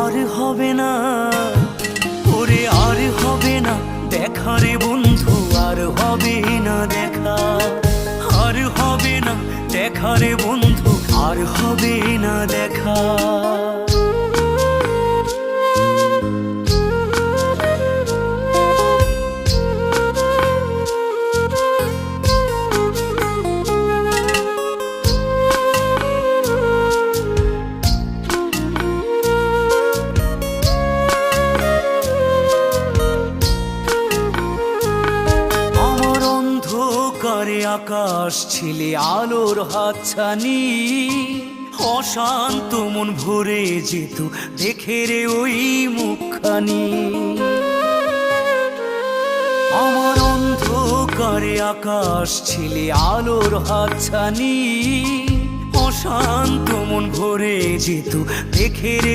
আর হবে না, ওরে আর হবে না দেখা রে বন্ধু, আর হবে না দেখা, আর হবে না দেখা রে বন্ধু, আর হবে না দেখা। অন্ধকারে আকাশ ছিলে আলোর হাতছানি, অশান্ত মন ভরে যেত দেখে রে ওই মুখখানি। আমার অন্ধকারে আকাশ ছিলে আলোর হাতছানি, অশান্ত মন ভরে যেত দেখে রে